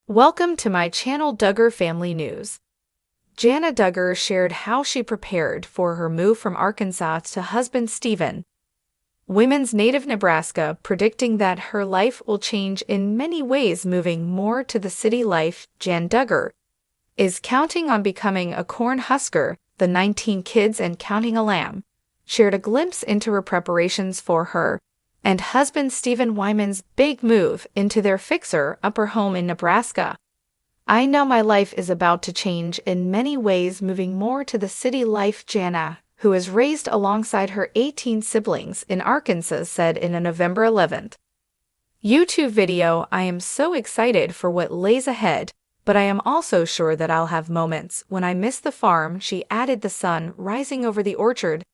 Welcome to my channel Duggar Family News. Jana Duggar shared how she prepared for her move from Arkansas to husband Stephen, women's native Nebraska, predicting that her life will change in many ways, moving more to the city life. Jana Duggar is counting on becoming a corn husker. The 19 kids and counting a lamb shared a glimpse into her preparations for her and husband Stephen Wyman's big move into their fixer-upper home in Nebraska. "I know my life is about to change in many ways, moving more to the city life," Jana, who is raised alongside her 18 siblings in Arkansas, said in a November 11th YouTube video. "I am so excited for what lays ahead, but I am also sure that I'll have moments when I miss the farm," she added. "The sun rising over the orchard,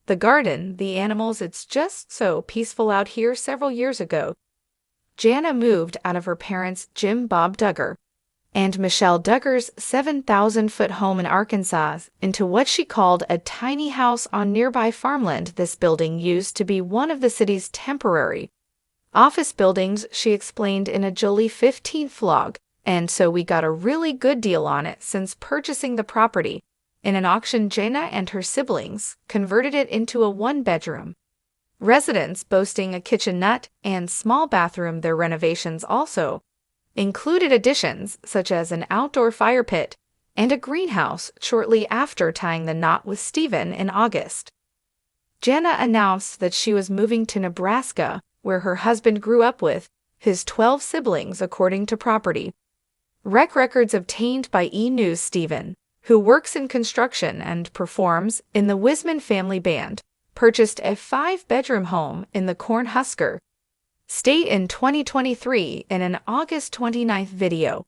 the garden, the animals, it's just so peaceful out here." Several years ago, Jana moved out of her parents' Jim Bob Duggar and Michelle Duggar's 7,000-foot home in Arkansas into what she called a tiny house on nearby farmland. "This building used to be one of the city's temporary office buildings," she explained in a July 15th vlog, "and so we got a really good deal on it since purchasing the property. In an auction, Jana and her siblings converted it into a one-bedroom residence boasting a kitchenette and small bathroom." Their renovations also included additions such as an outdoor fire pit and a greenhouse. Shortly after tying the knot with Stephen in August, Jana announced that she was moving to Nebraska, where her husband grew up with his 12 siblings, according to property records obtained by E! News. Stephen, who works in construction and performs in the Wisman family band, purchased a 5-bedroom home in the Cornhusker State in 2023. In an August 29th video,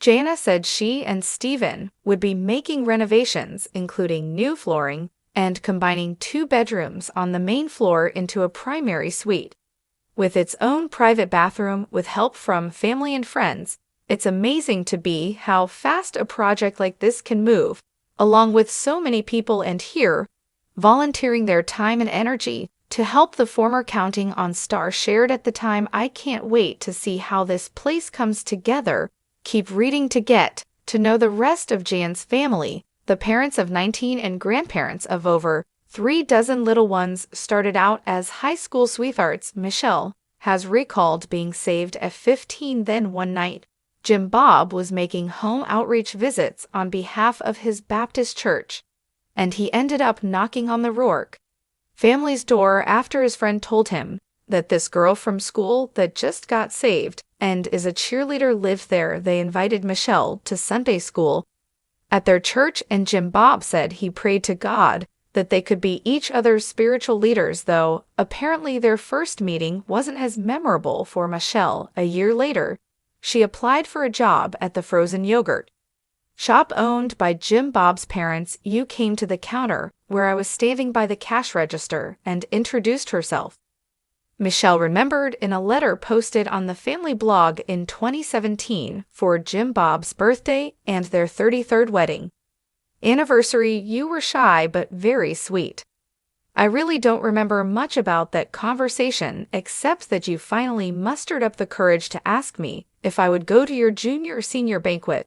Jana said she and Stephen would be making renovations, including new flooring and combining 2 bedrooms on the main floor into a primary suite with its own private bathroom with help from family and friends. "It's amazing to be how fast a project like this can move, along with so many people and here volunteering their time and energy to help," the former Counting on star shared at the time. "I can't wait to see how this place comes together. Keep reading to get to know the rest of Jan's family." The parents of 19 and grandparents of over 3 dozen little ones started out as high school sweethearts. Michelle has recalled being saved at 15. Then one night, Jim Bob was making home outreach visits on behalf of his Baptist church, and he ended up knocking on the Rourke family's door after his friend told him that this girl from school that just got saved and is a cheerleader lived there. They invited Michelle to Sunday school at their church, and Jim Bob said he prayed to God that they could be each other's spiritual leaders, though apparently their first meeting wasn't as memorable for Michelle. A year later, she applied for a job at the frozen yogurt shop owned by Jim Bob's parents. "You came to the counter where I was standing by the cash register and introduced herself," Michelle remembered in a letter posted on the family blog in 2017 for Jim Bob's birthday and their 33rd wedding anniversary. "You were shy but very sweet. I really don't remember much about that conversation except that you finally mustered up the courage to ask me if I would go to your junior or senior banquet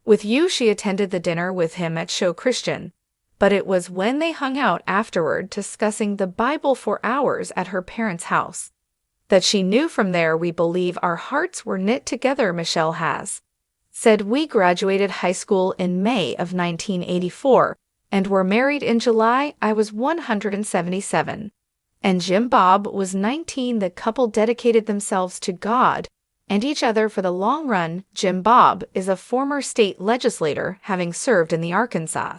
with you." She attended the dinner with him at Show Christian, but it was when they hung out afterward discussing the Bible for hours at her parents' house that she knew from there, "We believe our hearts were knit together." Michelle has said, "We graduated high school in May of 1984 and were married in July. I was 177 and Jim Bob was 19. The couple dedicated themselves to God and each other for the long run." Jim Bob is a former state legislator, having served in the Arkansas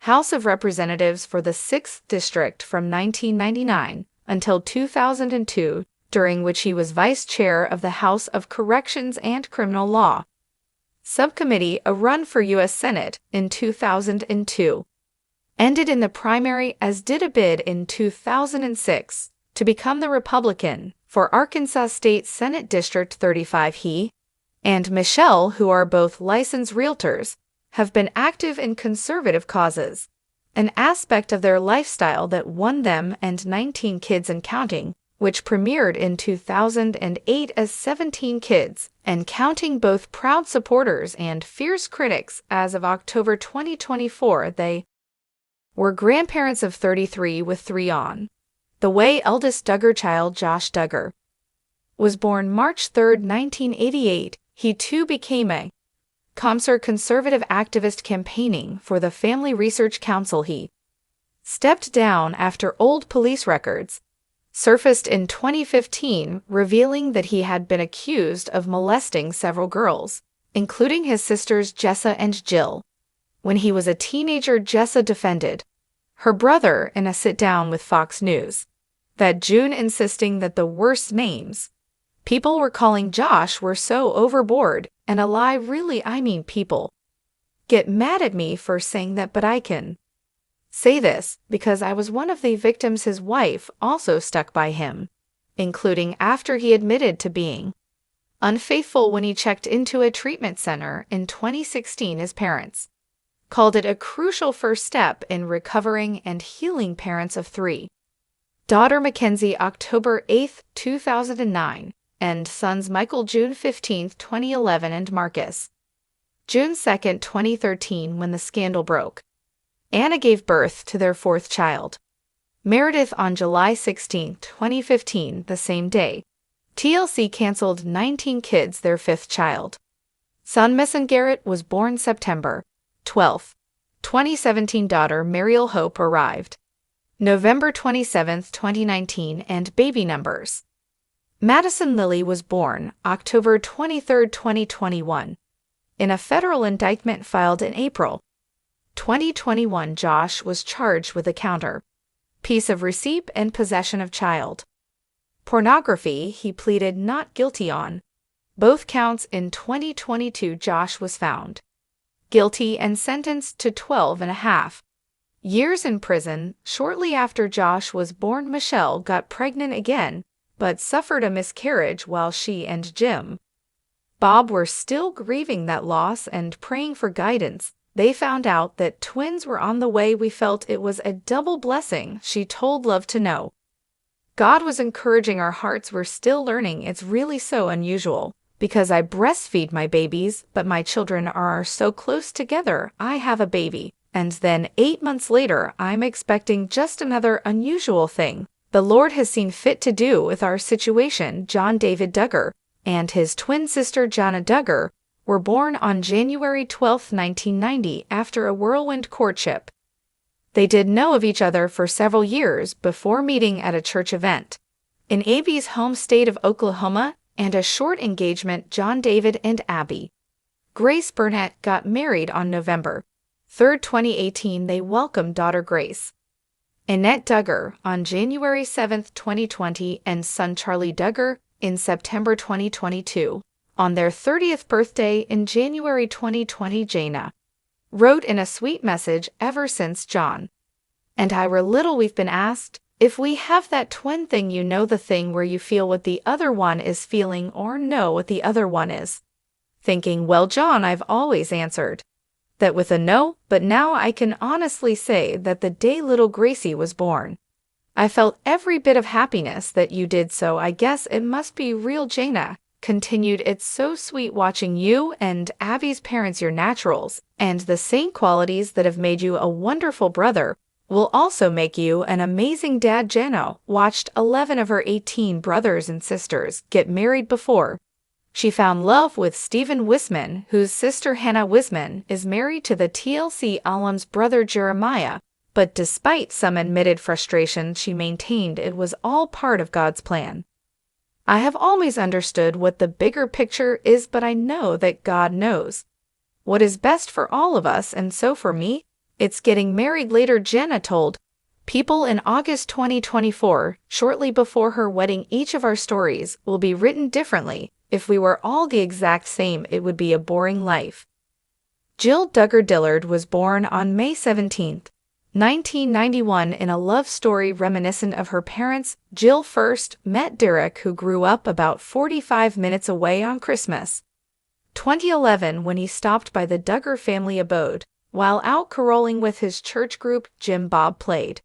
House of Representatives for the 6th District from 1999 until 2002, during which he was vice chair of the House of Corrections and Criminal Law Subcommittee. A run for U.S. Senate in 2002 ended in the primary, as did a bid in 2006 to become the Republican for Arkansas State Senate District 35. He and Michelle, who are both licensed realtors, have been active in conservative causes, an aspect of their lifestyle that won them and 19 kids and counting which premiered in 2008 as 17 Kids and Counting, both proud supporters and fierce critics. As of October 2024, they were grandparents of 33 with 3 on the way. Eldest Duggar child Josh Duggar was born March 3, 1988. He too became a conservative activist campaigning for the Family Research Council. He stepped down after old police records surfaced in 2015, revealing that he had been accused of molesting several girls, including his sisters Jessa and Jill. When he was a teenager, Jessa defended her brother in a sit-down with Fox News that June, insisting that the worst names people were calling Josh were so overboard and a lie. Really, I mean, people get mad at me for saying that, but I can say this because I was one of the victims. His wife also stuck by him, including after he admitted to being unfaithful when he checked into a treatment center in 2016. His parents called it a crucial first step in recovering and healing. Parents of 3. Daughter Mackenzie, October 8, 2009, and sons Michael, June 15, 2011, and Marcus, June 2, 2013. When the scandal broke, Anna gave birth to their 4th child, Meredith, on July 16, 2015. The same day, TLC canceled 19 Kids, their 5th child. Son Mason Garrett was born September 12, 2017. Daughter Mariel Hope arrived November 27, 2019. And baby numbers: Madison Lily was born October 23, 2021. In a federal indictment filed in April 2021, Josh was charged with a counter piece of receipt and possession of child pornography. He pleaded not guilty on both counts. In 2022, Josh was found guilty and sentenced to 12.5 years in prison. Shortly after Josh was born, Michelle got pregnant again, but suffered a miscarriage while she and Jim Bob were still grieving that loss and praying for guidance. They found out that twins were on the way. We felt it was a double blessing. She told Love to know God was encouraging our hearts. We're still learning. It's really so unusual because I breastfeed my babies, but my children are so close together. I have a baby, and then 8 months later, I'm expecting. Just another unusual thing the Lord has seen fit to do with our situation. John David Duggar and his twin sister Jana Duggar were born on January 12, 1990, after a whirlwind courtship. They did know of each other for several years before meeting at a church event in Abby's home state of Oklahoma, and a short engagement. John David and Abby Grace Burnett got married on November 3, 2018. They welcomed daughter Grace Annette Duggar on January 7, 2020, and son Charlie Duggar in September 2022. On their 30th birthday in January 2020, Jana wrote in a sweet message, "Ever since John and I were little, we've been asked if we have that twin thing, you know, the thing where you feel what the other one is feeling or know what the other one is thinking. Well, John, I've always answered that with a no, but now I can honestly say that the day little Gracie was born, I felt every bit of happiness that you did, so I guess it must be real." Jana continued, "It's so sweet watching you and Abby's parents, your naturals, and the same qualities that have made you a wonderful brother will also make you an amazing dad." Jana watched 11 of her 18 brothers and sisters get married before she found love with Stephen Wisman, whose sister Hannah Wisman is married to the TLC alum's brother Jeremiah. But despite some admitted frustration, she maintained it was all part of God's plan. "I have always understood what the bigger picture is, but I know that God knows what is best for all of us, and so for me, it's getting married later," Jana told People in August 2024, shortly before her wedding. "Each of our stories will be written differently. If we were all the exact same, it would be a boring life." Jill Duggar Dillard was born on May 17, 1991, in a love story reminiscent of her parents. Jill first met Derek, who grew up about 45 minutes away, on Christmas 2011 when he stopped by the Duggar family abode. While out caroling with his church group, Jim Bob played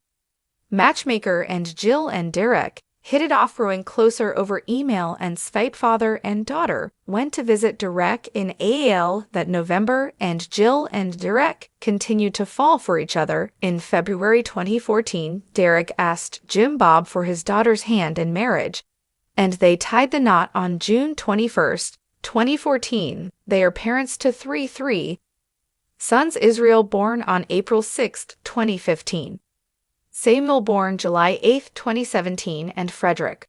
matchmaker, and Jill and Derek hit it off growing closer over email, and Skype. Father and daughter went to visit Derek in AAL that November, and Jill and Derek continued to fall for each other. In February 2014, Derek asked Jim Bob for his daughter's hand in marriage, and they tied the knot on June 21, 2014. They are parents to three sons: Israel, born on April 6, 2015. Samuel, born July 8, 2017, and Frederick,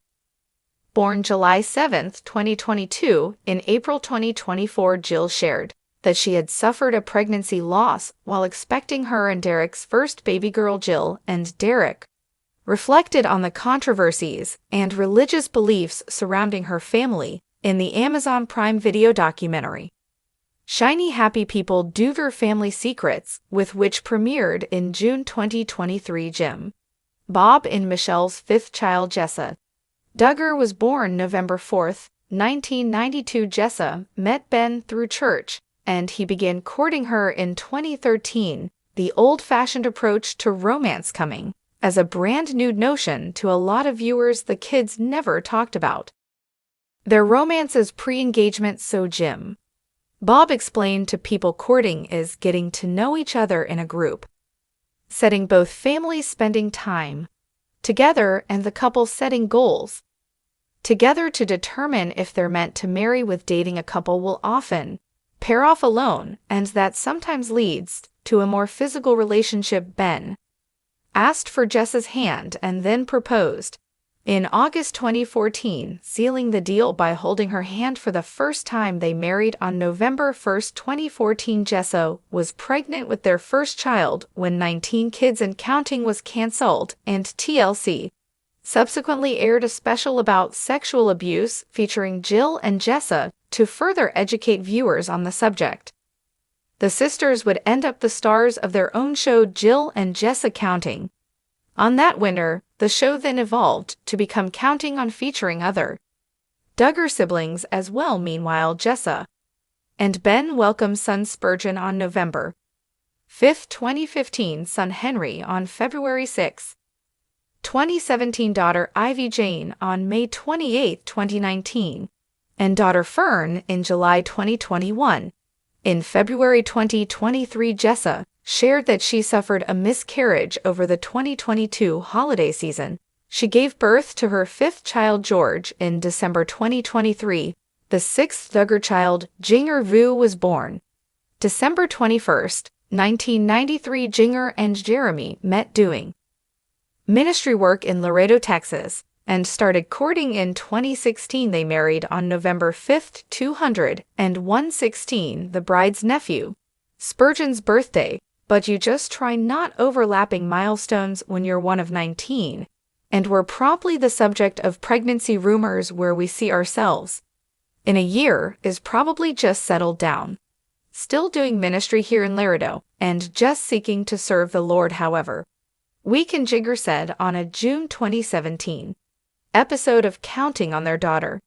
born July 7, 2022. In April 2024, Jill shared that she had suffered a pregnancy loss while expecting her and Derek's first baby girl. Jill and Derek reflected on the controversies and religious beliefs surrounding her family in the Amazon Prime Video documentary Shiny Happy People: Duggar Family Secrets, with which premiered in June 2023. Jim Bob and Michelle's fifth child, Jessa Duggar, was born November 4, 1992. Jessa met Ben through church, and he began courting her in 2013, the old-fashioned approach to romance coming as a brand-new notion to a lot of viewers the kids never talked about their romance as pre-engagement. So Jim Bob explained to people courting is getting to know each other in a group setting, both families spending time together and the couple setting goals together to determine if they're meant to marry. With dating, a couple will often pair off alone, and that sometimes leads to a more physical relationship. Ben asked for Jessa's hand and then proposed in August 2014, sealing the deal by holding her hand for the first time. They married on November 1, 2014. Jessa was pregnant with their first child when 19 Kids and Counting was canceled, and TLC subsequently aired a special about sexual abuse featuring Jill and Jessa to further educate viewers on the subject. The sisters would end up the stars of their own show, Jill and Jessa Counting, on that winter. The show then evolved to become Counting On, featuring other Duggar siblings as well. Meanwhile, Jessa and Ben welcomed son Spurgeon on November 5, 2015, son Henry on February 6, 2017, daughter Ivy Jane on May 28, 2019, and daughter Fern in July 2021. In February 2023, Jessa shared that she suffered a miscarriage over the 2022 holiday season. She gave birth to her fifth child, George, in December 2023. The sixth Duggar child, Jinger Duggar, was born December 21, 1993. Jinger and Jeremy met doing ministry work in Laredo, Texas, and started courting in 2016. They married on November 5, 2016, the bride's nephew Spurgeon's birthday. But you just try not overlapping milestones when you're one of 19, and we're promptly the subject of pregnancy rumors. Where we see ourselves in a year is probably just settled down, still doing ministry here in Laredo, and just seeking to serve the Lord. However, Week and Jinger said on a June 2017 episode of Counting On, their daughter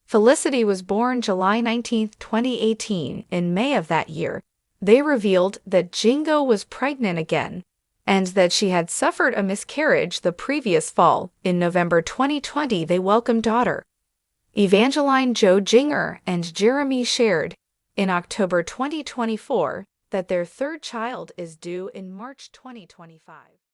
Felicity was born July 19, 2018. In May of that year, they revealed that Jingo was pregnant again, and that she had suffered a miscarriage the previous fall. In November 2020, they welcomed daughter Evangeline Jo. Jinger and Jeremy shared in October 2024 that their third child is due in March 2025.